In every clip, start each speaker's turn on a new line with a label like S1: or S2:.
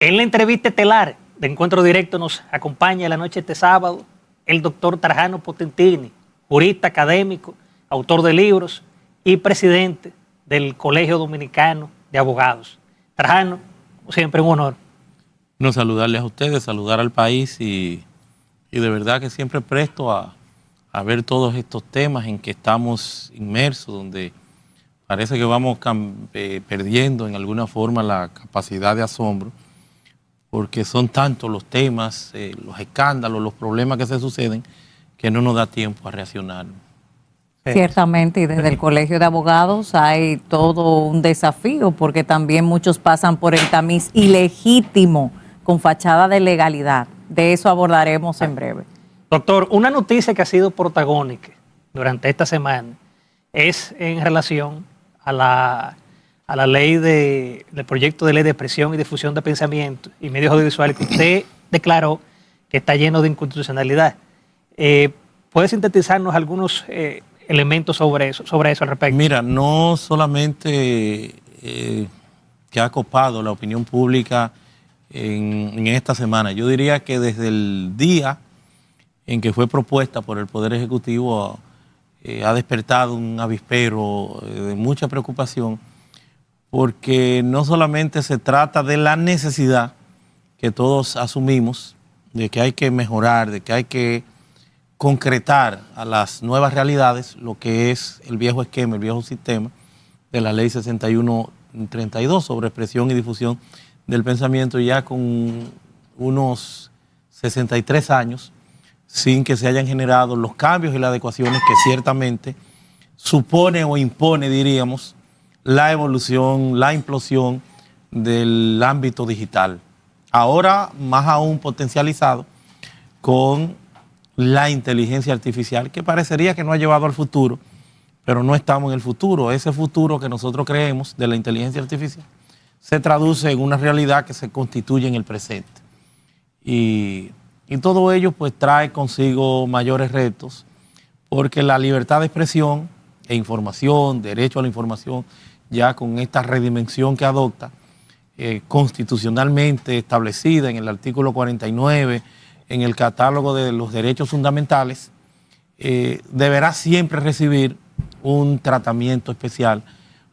S1: En la entrevista estelar de Encuentro Directo nos acompaña la noche de este sábado el doctor Trajano Potentini, jurista académico, autor de libros y presidente del Colegio Dominicano de Abogados. Trajano, como siempre, un honor.
S2: No, saludarles a ustedes, saludar al país y de verdad que siempre presto a ver todos estos temas en que estamos inmersos, donde parece que vamos perdiendo en alguna forma la capacidad de asombro, porque son tantos los temas, los escándalos, los problemas que se suceden, que no nos da tiempo a reaccionar.
S3: Ciertamente, y desde el Colegio de Abogados hay todo un desafío, porque también muchos pasan por el tamiz ilegítimo con fachada de legalidad. De eso abordaremos en breve.
S1: Doctor, una noticia que ha sido protagónica durante esta semana es en relación a la ley del proyecto de ley de expresión y difusión de pensamiento y medios audiovisuales que usted declaró que está lleno de inconstitucionalidad. ¿Puede sintetizarnos algunos elementos sobre eso al respecto?
S2: Mira, no solamente que ha copado la opinión pública en esta semana, yo diría que desde el día en que fue propuesta por el Poder Ejecutivo ha despertado un avispero de mucha preocupación, porque no solamente se trata de la necesidad que todos asumimos, de que hay que mejorar, de que hay que concretar a las nuevas realidades lo que es el viejo esquema, el viejo sistema de la Ley 6132 sobre expresión y difusión del pensamiento, ya con unos 63 años, sin que se hayan generado los cambios y las adecuaciones que ciertamente supone o impone, diríamos, la evolución, la implosión del ámbito digital. Ahora más aún potencializado con la inteligencia artificial, que parecería que no ha llevado al futuro, pero no estamos en el futuro. Ese futuro que nosotros creemos de la inteligencia artificial se traduce en una realidad que se constituye en el presente. Y todo ello pues trae consigo mayores retos, porque la libertad de expresión e información, derecho a la información, ya con esta redimensión que adopta, constitucionalmente establecida en el artículo 49, en el catálogo de los derechos fundamentales, deberá siempre recibir un tratamiento especial,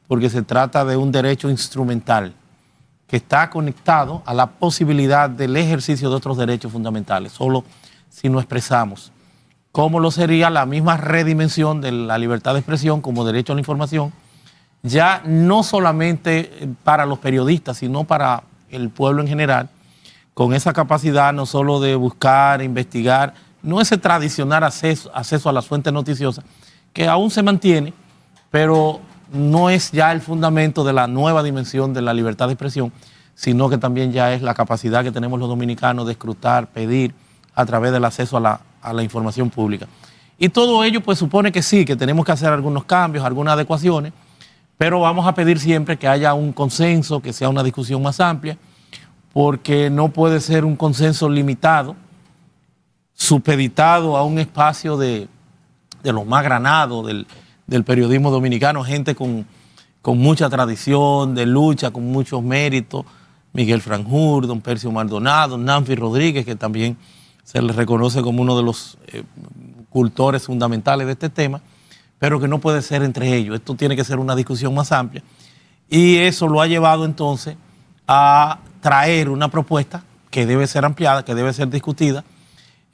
S2: porque se trata de un derecho instrumental que está conectado a la posibilidad del ejercicio de otros derechos fundamentales, solo si no expresamos, como lo sería la misma redimensión de la libertad de expresión como derecho a la información, ya no solamente para los periodistas, sino para el pueblo en general, con esa capacidad no solo de buscar, investigar, no ese tradicional acceso a las fuentes noticiosas, que aún se mantiene, pero no es ya el fundamento de la nueva dimensión de la libertad de expresión, sino que también ya es la capacidad que tenemos los dominicanos de escrutar, pedir a través del acceso a la información pública. Y todo ello pues supone que sí, que tenemos que hacer algunos cambios, algunas adecuaciones, pero vamos a pedir siempre que haya un consenso, que sea una discusión más amplia, porque no puede ser un consenso limitado, supeditado a un espacio de los más granados del periodismo dominicano, gente con mucha tradición de lucha, con muchos méritos, Miguel Franjur, don Percio Maldonado, Nanfi Rodríguez, que también se le reconoce como uno de los cultores fundamentales de este tema, pero que no puede ser entre ellos. Esto tiene que ser una discusión más amplia, y eso lo ha llevado entonces a traer una propuesta que debe ser ampliada, que debe ser discutida,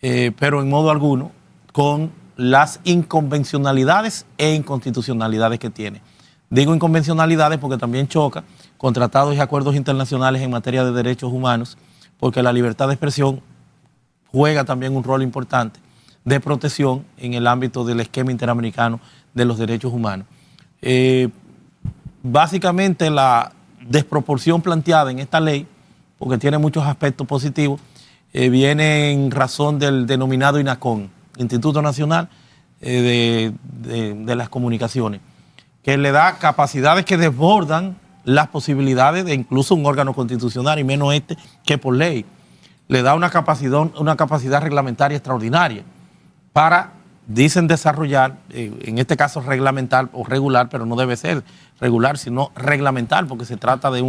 S2: pero en modo alguno con las inconvencionalidades e inconstitucionalidades que tiene. Digo inconvencionalidades porque también choca con tratados y acuerdos internacionales en materia de derechos humanos, porque la libertad de expresión juega también un rol importante de protección en el ámbito del esquema interamericano de los derechos humanos. Básicamente la desproporción planteada en esta ley, porque tiene muchos aspectos positivos, viene en razón del denominado INACON, Instituto Nacional de las Comunicaciones, que le da capacidades que desbordan las posibilidades de incluso un órgano constitucional, y menos este que por ley. Le da una capacidad reglamentaria extraordinaria para, dicen, desarrollar, en este caso reglamentar o regular, pero no debe ser regular, sino reglamentar, porque se trata de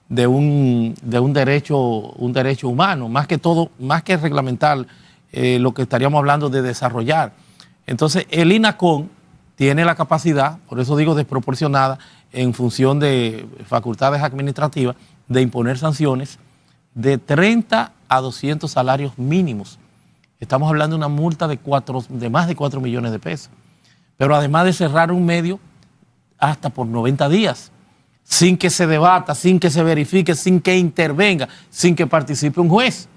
S2: un derecho humano, más que todo, más que reglamentar lo que estaríamos hablando de desarrollar. Entonces, el INACOM tiene la capacidad, por eso digo desproporcionada, en función de facultades administrativas, de imponer sanciones de 30 a 200 salarios mínimos. Estamos hablando de una multa de más de 4 millones de pesos. Pero además de cerrar un medio hasta por 90 días, sin que se debata, sin que se verifique, sin que intervenga, sin que participe un juez,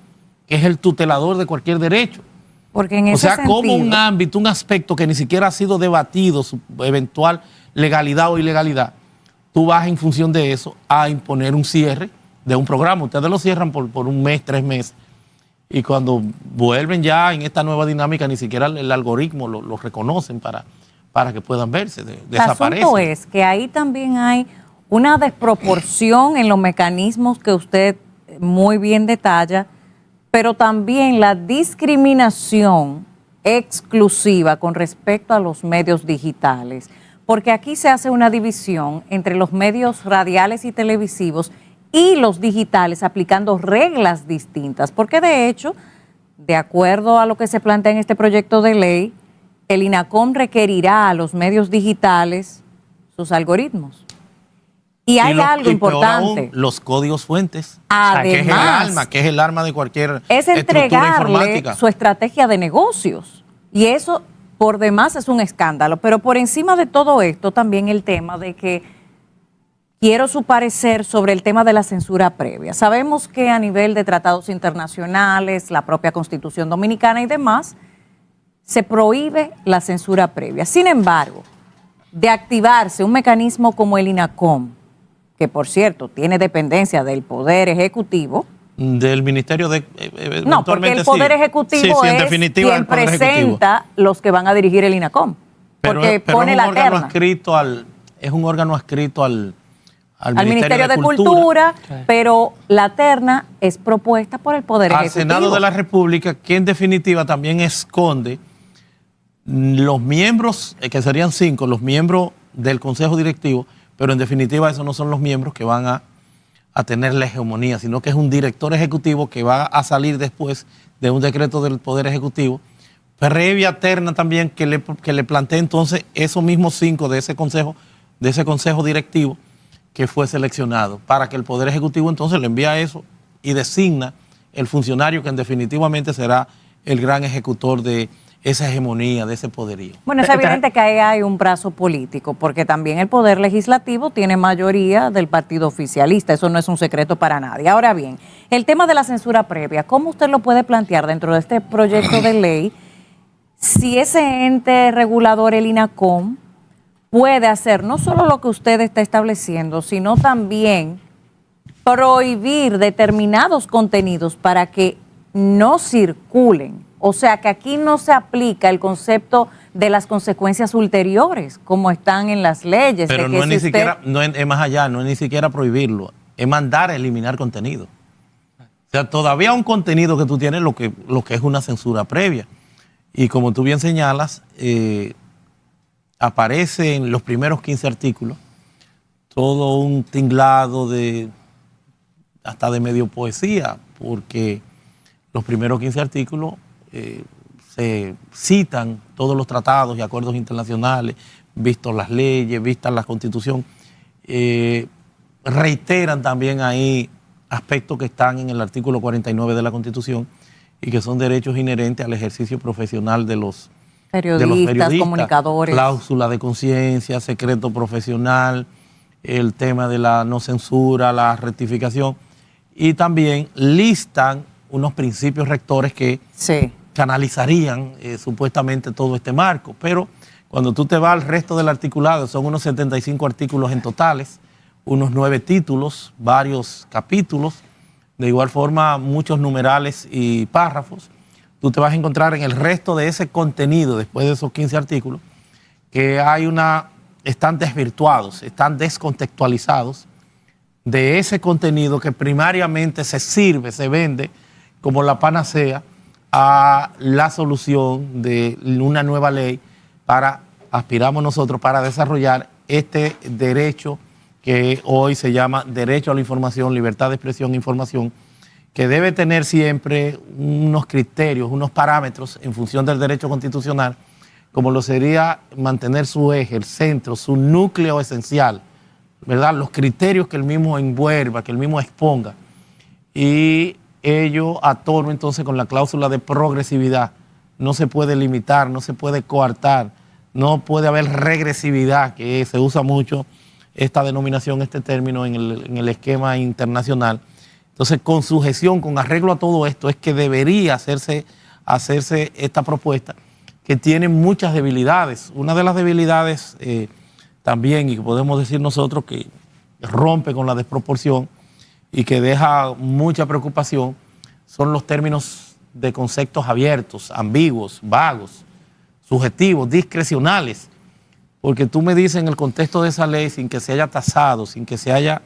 S2: que es el tutelador de cualquier derecho.
S3: Porque en ese sentido,
S2: como un ámbito, un aspecto que ni siquiera ha sido debatido, su eventual legalidad o ilegalidad, tú vas en función de eso a imponer un cierre de un programa. Ustedes lo cierran por un mes, 3 meses, y cuando vuelven ya en esta nueva dinámica, ni siquiera el algoritmo lo reconocen para que puedan verse, desaparecen.
S3: El asunto es que ahí también hay una desproporción en los mecanismos que usted muy bien detalla, pero también la discriminación exclusiva con respecto a los medios digitales, porque aquí se hace una división entre los medios radiales y televisivos y los digitales, aplicando reglas distintas, porque de hecho, de acuerdo a lo que se plantea en este proyecto de ley, el INACOM requerirá a los medios digitales sus algoritmos. Y hay algo importante.
S2: Aún, los códigos fuentes,
S3: además,
S2: que es el arma de cualquier
S3: es
S2: estructura
S3: entregarle
S2: informática.
S3: Su estrategia de negocios. Y eso, por demás, es un escándalo. Pero por encima de todo esto, también el tema de que quiero su parecer sobre el tema de la censura previa. Sabemos que a nivel de tratados internacionales, la propia Constitución Dominicana y demás, se prohíbe la censura previa. Sin embargo, de activarse un mecanismo como el INACOM, que por cierto tiene dependencia del Poder Ejecutivo.
S2: Del Ministerio de...
S3: No, porque el Poder Ejecutivo
S2: en
S3: es
S2: definitiva,
S3: quien presenta los que van a dirigir el INACOM. Porque
S2: pero
S3: pone
S2: es un
S3: la
S2: órgano
S3: terna.
S2: es un órgano adscrito al
S3: Ministerio de Cultura, pero la terna es propuesta por el Poder Ejecutivo.
S2: Al Senado de la República, que en definitiva también esconde los miembros, que serían 5, los miembros del Consejo Directivo, pero en definitiva esos no son los miembros que van a tener la hegemonía, sino que es un director ejecutivo que va a salir después de un decreto del Poder Ejecutivo, previa terna también que le plantea entonces esos mismos 5 de ese consejo directivo que fue seleccionado, para que el Poder Ejecutivo entonces le envía eso y designa el funcionario que en definitivamente será el gran ejecutor de esa hegemonía, de ese poderío.
S3: Bueno, es evidente que ahí hay un brazo político, porque también el Poder Legislativo tiene mayoría del partido oficialista, eso no es un secreto para nadie. Ahora bien, el tema de la censura previa, ¿cómo usted lo puede plantear dentro de este proyecto de ley si ese ente regulador, el INACOM, puede hacer no solo lo que usted está estableciendo, sino también prohibir determinados contenidos para que no circulen? O sea, que aquí no se aplica el concepto de las consecuencias ulteriores, como están en las leyes.
S2: Pero
S3: de que
S2: no es
S3: si
S2: ni siquiera, no es más allá, no es ni siquiera prohibirlo, es mandar a eliminar contenido. O sea, todavía un contenido que tú tienes lo que es una censura previa. Y como tú bien señalas, aparece en los primeros 15 artículos todo un tinglado hasta de medio poesía, porque los primeros 15 artículos se citan todos los tratados y acuerdos internacionales, vistos las leyes, vistas la Constitución, reiteran también ahí aspectos que están en el artículo 49 de la Constitución y que son derechos inherentes al ejercicio profesional de los periodistas,
S3: comunicadores.
S2: Cláusula de conciencia, secreto profesional, el tema de la no censura, la rectificación, y también listan unos principios rectores que canalizarían supuestamente todo este marco. Pero cuando tú te vas al resto del articulado, son unos 75 artículos en totales, unos 9 títulos, varios capítulos, de igual forma muchos numerales y párrafos. Tú te vas a encontrar en el resto de ese contenido, después de esos 15 artículos, que están desvirtuados, están descontextualizados de ese contenido que primariamente se vende como la panacea a la solución de una nueva ley aspiramos nosotros para desarrollar este derecho que hoy se llama Derecho a la Información, Libertad de Expresión e Información, que debe tener siempre unos criterios, unos parámetros en función del derecho constitucional, como lo sería mantener su eje, el centro, su núcleo esencial, ¿verdad? Los criterios que el mismo envuelva, que el mismo exponga. Y ello a tono entonces con la cláusula de progresividad. No se puede limitar, no se puede coartar, no puede haber regresividad, que se usa mucho esta denominación, este término en el esquema internacional. Entonces, con sujeción, con arreglo a todo esto, es que debería hacerse esta propuesta, que tiene muchas debilidades. Una de las debilidades también, y que podemos decir nosotros que rompe con la desproporción y que deja mucha preocupación, son los términos de conceptos abiertos, ambiguos, vagos, subjetivos, discrecionales. Porque tú me dices en el contexto de esa ley, sin que se haya tasado, sin que se haya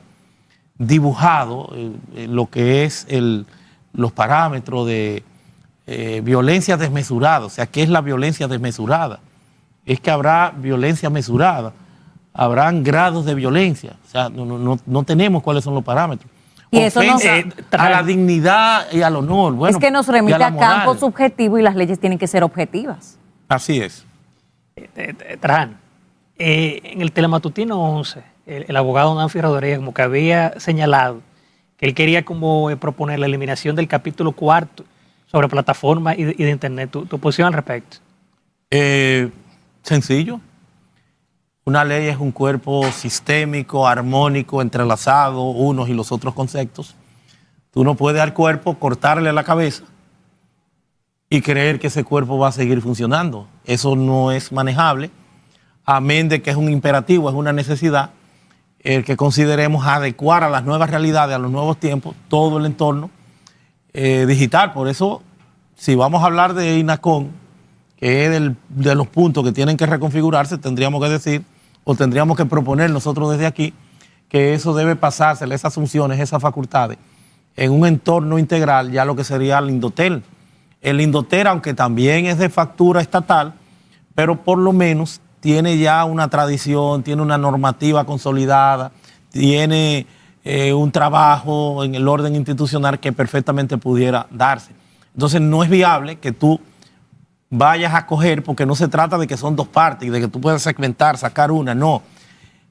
S2: dibujado lo que es los parámetros de violencia desmesurada. O sea, ¿qué es la violencia desmesurada? Es que habrá violencia mesurada, habrán grados de violencia. O sea, no tenemos cuáles son los parámetros.
S3: Y eso
S2: a la dignidad y al honor. Bueno,
S3: es que nos remite a campo subjetivo y las leyes tienen que ser objetivas.
S2: Así es.
S1: Trajano, en el Telematutino 11, el abogado Nanfi Rodríguez como que había señalado que él quería como proponer la eliminación del capítulo 4 sobre plataformas y de Internet. ¿Tu posición al respecto?
S2: Sencillo. Una ley es un cuerpo sistémico, armónico, entrelazado, unos y los otros conceptos. Tú no puedes al cuerpo cortarle la cabeza y creer que ese cuerpo va a seguir funcionando. Eso no es manejable, amén de que es un imperativo, es una necesidad, el que consideremos adecuar a las nuevas realidades, a los nuevos tiempos, todo el entorno digital. Por eso, si vamos a hablar de INACON, que es de los puntos que tienen que reconfigurarse, tendríamos que decir, o tendríamos que proponer nosotros desde aquí, que eso debe pasársele, esas funciones, esas facultades, en un entorno integral, ya lo que sería el Indotel. El Indotel, aunque también es de factura estatal, pero por lo menos tiene ya una tradición, tiene una normativa consolidada, tiene un trabajo en el orden institucional que perfectamente pudiera darse. Entonces no es viable que tú vayas a coger, porque no se trata de que son dos partes y de que tú puedas segmentar, sacar una, no.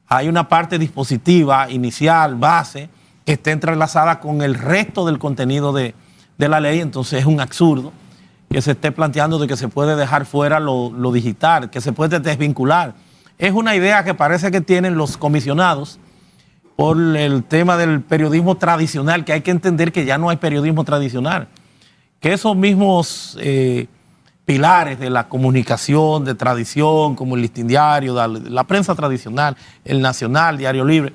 S2: Hay una parte dispositiva, inicial, base, que esté entrelazada con el resto del contenido de la ley. Entonces es un absurdo que se esté planteando de que se puede dejar fuera lo digital, que se puede desvincular. Es una idea que parece que tienen los comisionados por el tema del periodismo tradicional, que hay que entender que ya no hay periodismo tradicional, que esos mismos pilares de la comunicación, de tradición, como el Listín Diario, la prensa tradicional, el Nacional, Diario Libre,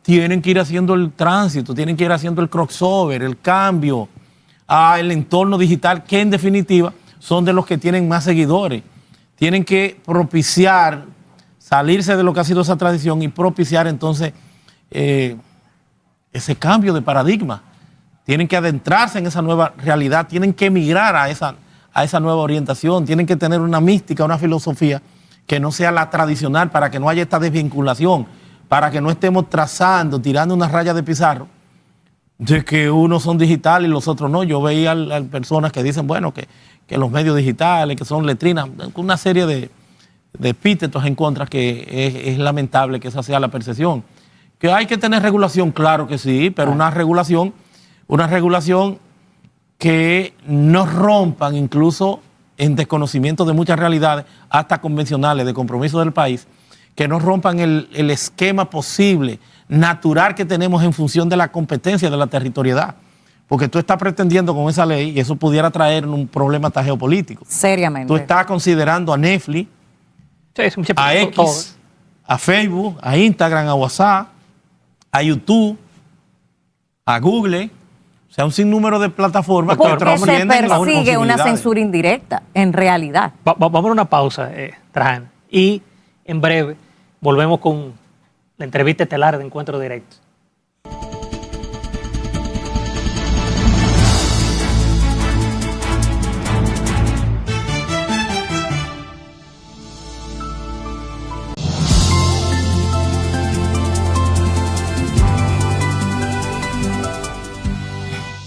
S2: tienen que ir haciendo el tránsito, tienen que ir haciendo el crossover, el cambio al entorno digital, que en definitiva son de los que tienen más seguidores. Tienen que propiciar, salirse de lo que ha sido esa tradición y propiciar entonces ese cambio de paradigma. Tienen que adentrarse en esa nueva realidad, tienen que emigrar a esa nueva orientación, tienen que tener una mística, una filosofía que no sea la tradicional, para que no haya esta desvinculación, para que no estemos trazando, tirando una raya de pizarro de que unos son digitales y los otros no. Yo veía a personas que dicen, bueno, que los medios digitales, que son letrinas, una serie de epítetos en contra, que es lamentable que esa sea la percepción. Que hay que tener regulación, claro que sí, pero una regulación que no rompan, incluso en desconocimiento de muchas realidades, hasta convencionales, de compromiso del país, que no rompan el esquema posible, natural, que tenemos en función de la competencia, de la territorialidad. Porque tú estás pretendiendo con esa ley, y eso pudiera traer un problema hasta geopolítico.
S3: Seriamente.
S2: Tú estás considerando a Netflix, a X, a Facebook, a Instagram, a WhatsApp, a YouTube, a Google, o sea, un sinnúmero de plataformas
S3: porque
S2: que trascienden
S3: se persigue una censura indirecta, en realidad.
S1: Vamos a una pausa, Trajano, y en breve volvemos con la entrevista estelar de Encuentro Directo.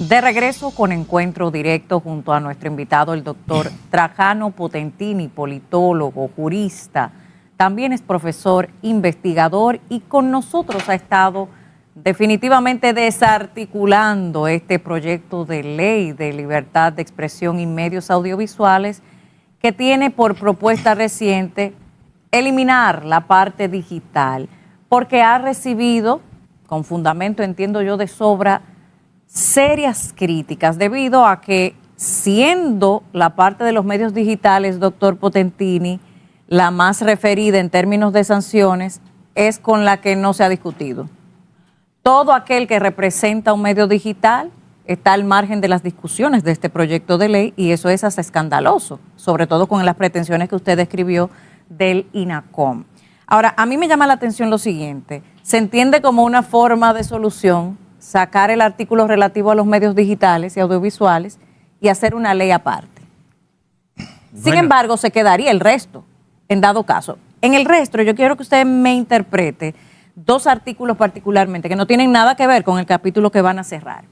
S3: De regreso con encuentro directo junto a nuestro invitado, el doctor Trajano Potentini, politólogo, jurista, también es profesor, investigador y con nosotros ha estado definitivamente desarticulando este proyecto de ley de libertad de expresión y medios audiovisuales que tiene por propuesta reciente eliminar la parte digital, porque ha recibido, con fundamento entiendo yo de sobra, serias críticas debido a que, siendo la parte de los medios digitales, doctor Potentini, la más referida en términos de sanciones, es con la que no se ha discutido. Todo aquel que representa un medio digital está al margen de las discusiones de este proyecto de ley y eso es hasta escandaloso, sobre todo con las pretensiones que usted describió del INACOM. Ahora, a mí me llama la atención lo siguiente, se entiende como una forma de solución sacar el artículo relativo a los medios digitales y audiovisuales y hacer una ley aparte. Sin embargo, se quedaría el resto, en dado caso. En el resto, yo quiero que usted me interprete dos artículos particularmente que no tienen nada que ver con el capítulo que van a cerrar.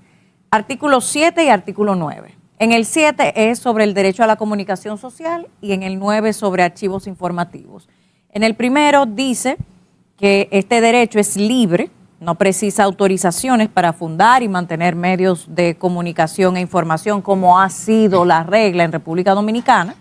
S3: Artículo 7 y artículo 9. En el 7 es sobre el derecho a la comunicación social y en el 9 sobre archivos informativos. En el primero dice que este derecho es libre, no precisa autorizaciones para fundar y mantener medios de comunicación e información como ha sido la regla en República Dominicana,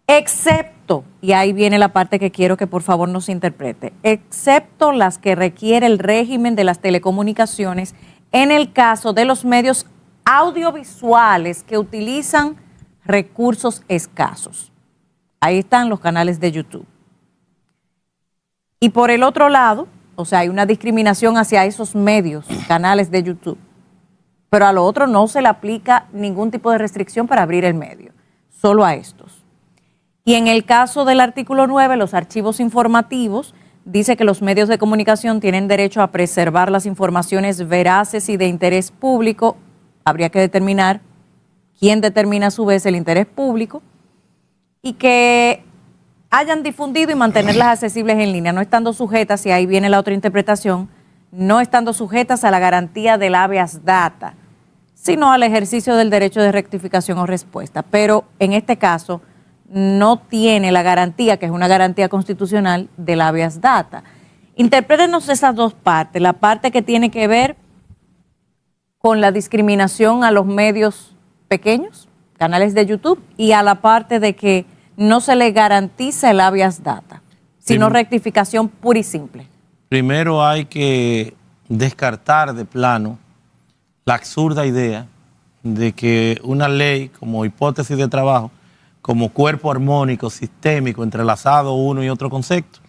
S3: excepto, y ahí viene la parte que quiero que por favor nos interprete, excepto las que requiere el régimen de las telecomunicaciones en el caso de los medios audiovisuales que utilizan recursos escasos. Ahí están los canales de YouTube. Y por el otro lado, o sea, hay una discriminación hacia esos medios, canales de YouTube, pero a lo otro no se le aplica ningún tipo de restricción para abrir el medio, solo a estos. Y en el caso del artículo 9, los archivos informativos, dice que los medios de comunicación tienen derecho a preservar las informaciones veraces y de interés público. Habría que determinar quién determina a su vez el interés público y que hayan difundido y mantenerlas accesibles en línea, no estando sujetas, y ahí viene la otra interpretación, no estando sujetas a la garantía del habeas data, sino al ejercicio del derecho de rectificación o respuesta. Pero en este caso no tiene la garantía, que es una garantía constitucional, del habeas data. Interprétenos esas dos partes, la parte que tiene que ver con la discriminación a los medios pequeños, canales de YouTube, y a la parte de que no se le garantiza el habeas data, sino rectificación pura y simple.
S2: Primero hay que descartar de plano la absurda idea de que una ley como hipótesis de trabajo, como cuerpo armónico, sistémico, entrelazado uno y otro concepto,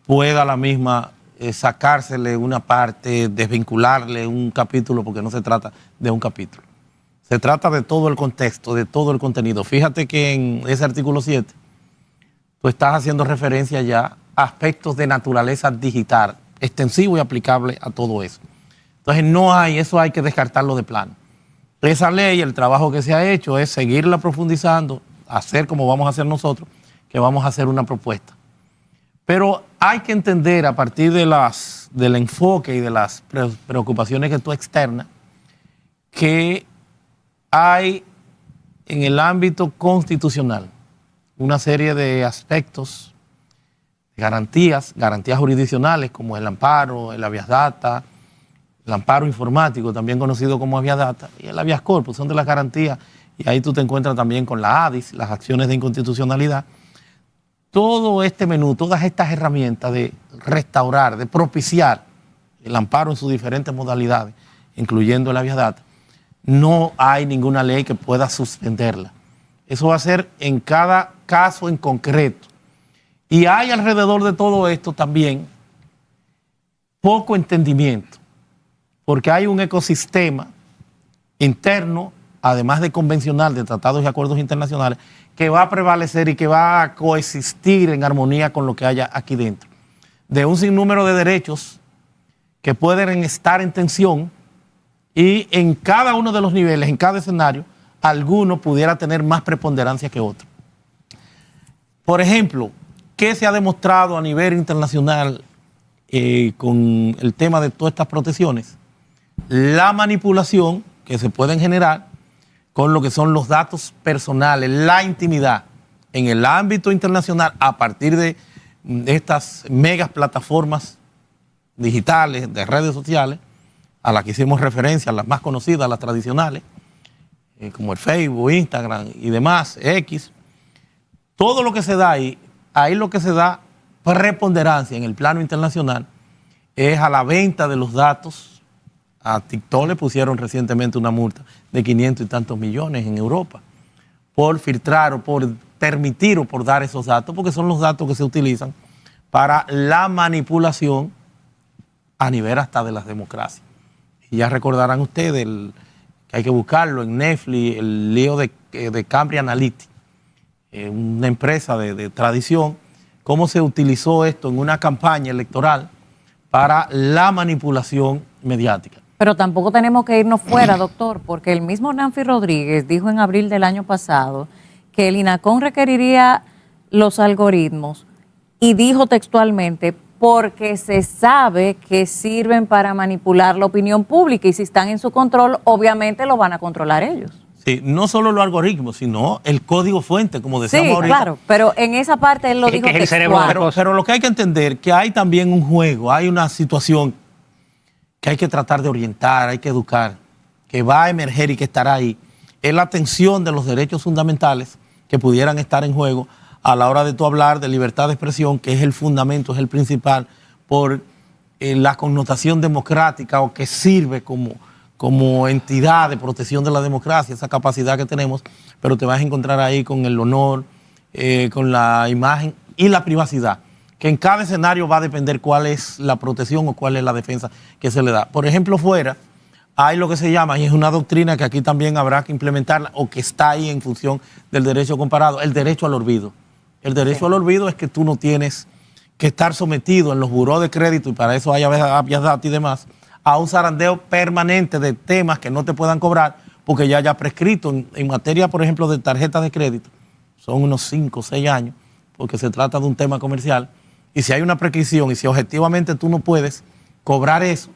S2: pueda la misma sacársele una parte, desvincularle un capítulo, porque no se trata de un capítulo. Se trata de todo el contexto, de todo el contenido. Fíjate que en ese artículo 7, tú estás haciendo referencia ya a aspectos de naturaleza digital, extensivo y aplicable a todo eso. Entonces eso hay que descartarlo de plano. Esa ley, el trabajo que se ha hecho es seguirla profundizando, hacer como vamos a hacer nosotros, que vamos a hacer una propuesta. Pero hay que entender a partir del enfoque y de las preocupaciones que tú externas, que hay en el ámbito constitucional una serie de aspectos, garantías jurisdiccionales como el amparo, el habeas data, el amparo informático, también conocido como habeas data, y el habeas corpus, son de las garantías, y ahí tú te encuentras también con la ADIS, las acciones de inconstitucionalidad. Todo este menú, todas estas herramientas de restaurar, de propiciar el amparo en sus diferentes modalidades, incluyendo el habeas data, no hay ninguna ley que pueda suspenderla. Eso va a ser en cada caso en concreto. Y hay alrededor de todo esto también poco entendimiento, porque hay un ecosistema interno, además de convencional, de tratados y acuerdos internacionales, que va a prevalecer y que va a coexistir en armonía con lo que haya aquí dentro. De un sinnúmero de derechos que pueden estar en tensión, y en cada uno de los niveles, en cada escenario, alguno pudiera tener más preponderancia que otro. Por ejemplo, ¿qué se ha demostrado a nivel internacional con el tema de todas estas protecciones? La manipulación que se pueden generar con lo que son los datos personales, la intimidad en el ámbito internacional a partir de estas megas plataformas digitales, de redes sociales, a las que hicimos referencia, las más conocidas, las tradicionales, como el Facebook, Instagram y demás, X. Todo lo que se da ahí lo que se da preponderancia en el plano internacional es a la venta de los datos. A TikTok le pusieron recientemente una multa de 500 y tantos millones en Europa por filtrar o por permitir o por dar esos datos, porque son los datos que se utilizan para la manipulación a nivel hasta de las democracias. Y ya recordarán ustedes que hay que buscarlo en Netflix, el lío de Cambridge Analytica, una empresa de tradición, cómo se utilizó esto en una campaña electoral para la manipulación mediática.
S3: Pero tampoco tenemos que irnos fuera, doctor, porque el mismo Nancy Rodríguez dijo en abril del año pasado que el INACON requeriría los algoritmos y dijo textualmente porque se sabe que sirven para manipular la opinión pública y si están en su control, obviamente lo van a controlar ellos.
S2: Sí, no solo los algoritmos, sino el código fuente, como decíamos
S3: sí,
S2: ahorita.
S3: Claro, pero en esa parte él lo dijo textual.
S2: Pero lo que hay que entender que hay también un juego, hay una situación que hay que tratar de orientar, hay que educar, que va a emerger y que estará ahí, es la atención de los derechos fundamentales que pudieran estar en juego a la hora de tú hablar de libertad de expresión, que es el fundamento, es el principal, por la connotación democrática o que sirve como entidad de protección de la democracia, esa capacidad que tenemos, pero te vas a encontrar ahí con el honor, con la imagen y la privacidad, que en cada escenario va a depender cuál es la protección o cuál es la defensa que se le da. Por ejemplo, fuera hay lo que se llama, y es una doctrina que aquí también habrá que implementarla, o que está ahí en función del derecho comparado, el derecho al olvido. El derecho al olvido es que tú no tienes que estar sometido en los burós de crédito, y para eso hay habeas data y demás, a un zarandeo permanente de temas que no te puedan cobrar, porque ya prescrito en materia, por ejemplo, de tarjetas de crédito, son unos 5 o 6 años, porque se trata de un tema comercial, y si hay una prescripción y si objetivamente tú no puedes cobrar eso,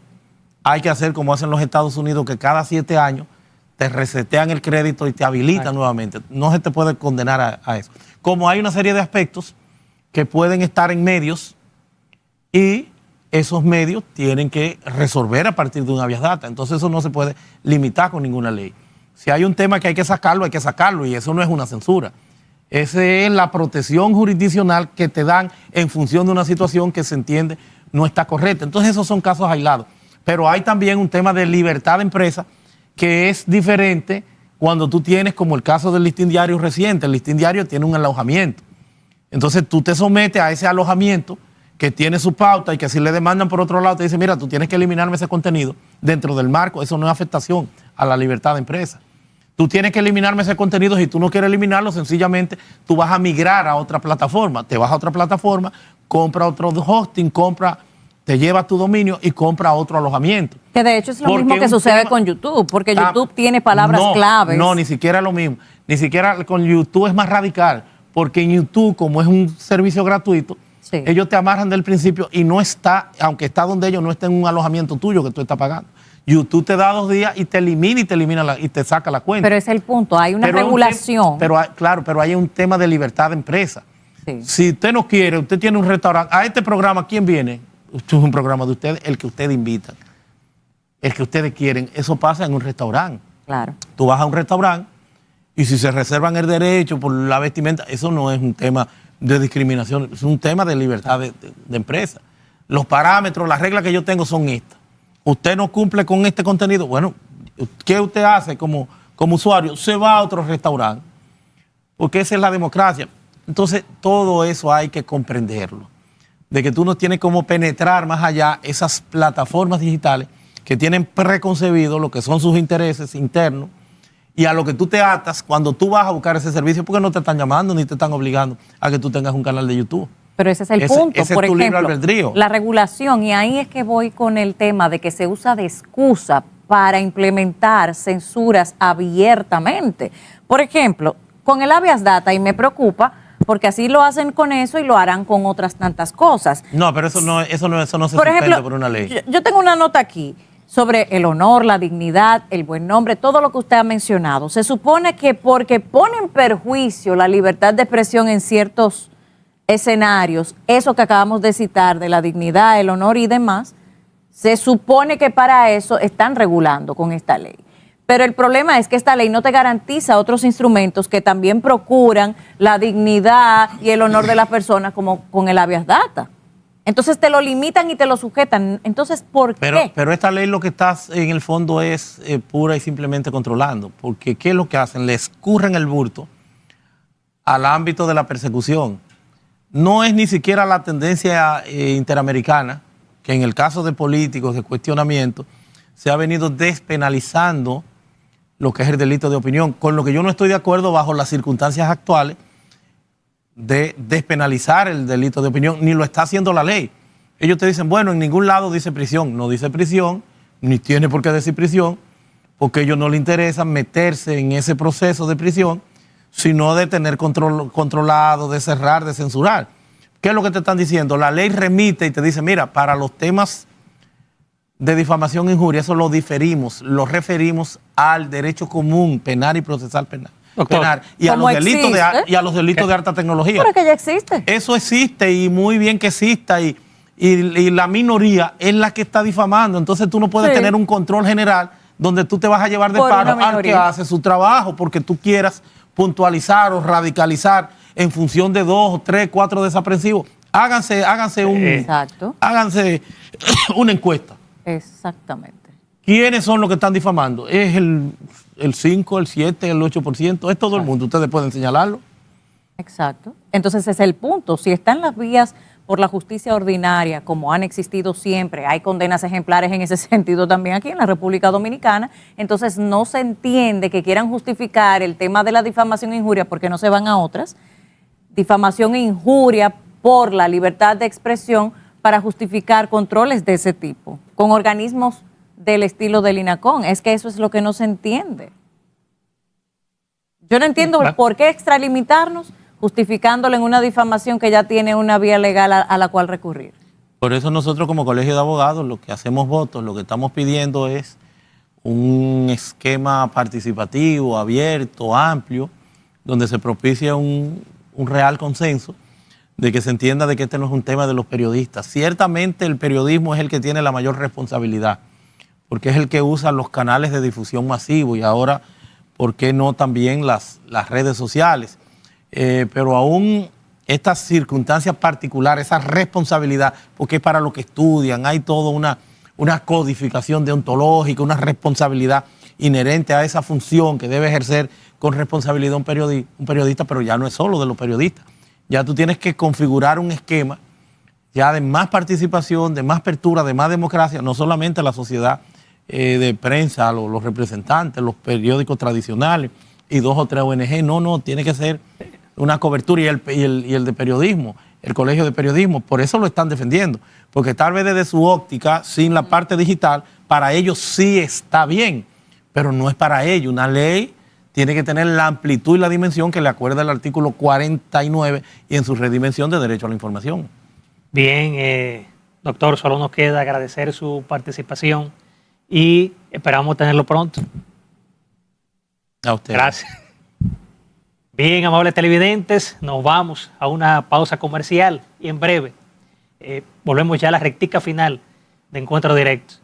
S2: hay que hacer como hacen los Estados Unidos, que cada 7 años te resetean el crédito y te habilitan nuevamente. No se te puede condenar a eso. Como hay una serie de aspectos que pueden estar en medios y esos medios tienen que resolver a partir de una habeas data. Entonces eso no se puede limitar con ninguna ley. Si hay un tema que hay que sacarlo y eso no es una censura. Esa es la protección jurisdiccional que te dan en función de una situación que se entiende no está correcta. Entonces esos son casos aislados. Pero hay también un tema de libertad de empresa que es diferente cuando tú tienes, como el caso del listín diario reciente. El listín diario tiene un alojamiento. Entonces tú te sometes a ese alojamiento que tiene su pauta y que si le demandan por otro lado te dicen, mira, tú tienes que eliminarme ese contenido dentro del marco. Eso no es afectación a la libertad de empresa. Tú tienes que eliminarme ese contenido. Si tú no quieres eliminarlo, sencillamente tú vas a migrar a otra plataforma. Te vas a otra plataforma, compra otro hosting, te llevas tu dominio y compra otro alojamiento.
S3: Que de hecho es lo mismo que sucede con YouTube, porque YouTube tiene palabras claves.
S2: No, ni siquiera es lo mismo. Ni siquiera con YouTube es más radical, porque en YouTube, como es un servicio gratuito, sí, ellos te amarran del principio y no está, aunque está donde ellos, no está en un alojamiento tuyo que tú estás pagando. YouTube te da 2 días y te elimina y te saca la cuenta.
S3: Pero es el punto, hay una regulación.
S2: Pero hay un tema de libertad de empresa.
S3: Sí.
S2: Si usted no quiere, usted tiene un restaurante, a este programa, ¿quién viene? Esto es un programa de ustedes, el que ustedes invitan, el que ustedes quieren. Eso pasa en un restaurante.
S3: Claro.
S2: Tú vas a un restaurante y si se reservan el derecho por la vestimenta, eso no es un tema de discriminación, es un tema de libertad de empresa. Los parámetros, las reglas que yo tengo son estas. Usted no cumple con este contenido, bueno, ¿qué usted hace como usuario? Se va a otro restaurante, porque esa es la democracia. Entonces, todo eso hay que comprenderlo, de que tú no tienes cómo penetrar más allá esas plataformas digitales que tienen preconcebido lo que son sus intereses internos y a lo que tú te atas cuando tú vas a buscar ese servicio, porque no te están llamando ni te están obligando a que tú tengas un canal de YouTube.
S3: Pero ese es el punto.
S2: Ese
S3: por
S2: es tu libre
S3: ejemplo,
S2: albedrío.
S3: La regulación, y ahí es que voy con el tema de que se usa de excusa para implementar censuras abiertamente. Por ejemplo, con el habeas data, y me preocupa, porque así lo hacen con eso y lo harán con otras tantas cosas.
S2: No, pero eso no se
S3: por
S2: suspende
S3: ejemplo,
S2: por una ley.
S3: Yo tengo una nota aquí. sobre el honor, la dignidad, el buen nombre, todo lo que usted ha mencionado. Se supone que porque pone en perjuicio la libertad de expresión en ciertos escenarios, eso que acabamos de citar de la dignidad, el honor y demás, se supone que para eso están regulando con esta ley. Pero el problema es que esta ley no te garantiza otros instrumentos que también procuran la dignidad y el honor de las personas, como con el habeas data. Entonces te lo limitan y te lo sujetan. Entonces, ¿por qué?
S2: Pero esta ley lo que está en el fondo es pura y simplemente controlando. Porque ¿qué es lo que hacen? Le escurren el bulto al ámbito de la persecución. No es ni siquiera la tendencia interamericana, que en el caso de políticos, de cuestionamiento, se ha venido despenalizando lo que es el delito de opinión, con lo que yo no estoy de acuerdo bajo las circunstancias actuales de despenalizar el delito de opinión, ni lo está haciendo la ley. Ellos te dicen, bueno, en ningún lado dice prisión. No dice prisión, ni tiene por qué decir prisión, porque a ellos no les interesa meterse en ese proceso de prisión, sino de tener controlado, de cerrar, de censurar. ¿Qué es lo que te están diciendo? La ley remite y te dice, mira, para los temas de difamación e injuria, eso lo diferimos, lo referimos al derecho común, penal y procesal penal. Y a los delitos de alta tecnología.
S3: Pero que ya existe.
S2: Eso existe y muy bien que exista y la minoría es la que está difamando. Entonces tú no puedes tener un control general donde tú te vas a llevar de paro al que hace su trabajo porque tú quieras puntualizar o radicalizar en función de 2, 3, 4 desaprensivos. Háganse una encuesta.
S3: Exactamente.
S2: ¿Quiénes son los que están difamando? ¿Es el 5, el 7, el 8%? Es todo el mundo. Ustedes pueden señalarlo.
S3: Exacto. Entonces ese es el punto. Si están las vías por la justicia ordinaria, como han existido siempre, hay condenas ejemplares en ese sentido también aquí en la República Dominicana, entonces no se entiende que quieran justificar el tema de la difamación e injuria porque no se van a otras. Difamación e injuria por la libertad de expresión para justificar controles de ese tipo, con organismos del estilo del INACON. Es que eso es lo que no se entiende. Yo no entiendo por qué extralimitarnos justificándolo en una difamación que ya tiene una vía legal a la cual recurrir.
S2: Por eso nosotros como Colegio de Abogados, lo que hacemos votos, lo que estamos pidiendo es un esquema participativo, abierto, amplio, donde se propicie un real consenso de que se entienda de que este no es un tema de los periodistas. Ciertamente el periodismo es el que tiene la mayor responsabilidad, porque es el que usa los canales de difusión masivo y ahora, ¿por qué no también las redes sociales? Pero aún estas circunstancias particulares, esa responsabilidad, porque es para lo que estudian, hay toda una codificación deontológica, una responsabilidad inherente a esa función que debe ejercer con responsabilidad un periodista, pero ya no es solo de los periodistas. Ya tú tienes que configurar un esquema ya de más participación, de más apertura, de más democracia, no solamente la sociedad de prensa, los representantes, los periódicos tradicionales y 2 o 3 ONG. No, tiene que ser una cobertura y el de periodismo, el Colegio de Periodismo. Por eso lo están defendiendo, porque tal vez desde su óptica, sin la parte digital, para ellos sí está bien, pero no es para ellos. Una ley tiene que tener la amplitud y la dimensión que le acuerda el artículo 49 y en su redimensión de derecho a la información.
S1: Bien, doctor, solo nos queda agradecer su participación y esperamos tenerlo pronto.
S2: A usted.
S1: Gracias. Bien, amables televidentes, nos vamos a una pausa comercial y en breve volvemos ya a la rectica final de Encuentro Directo.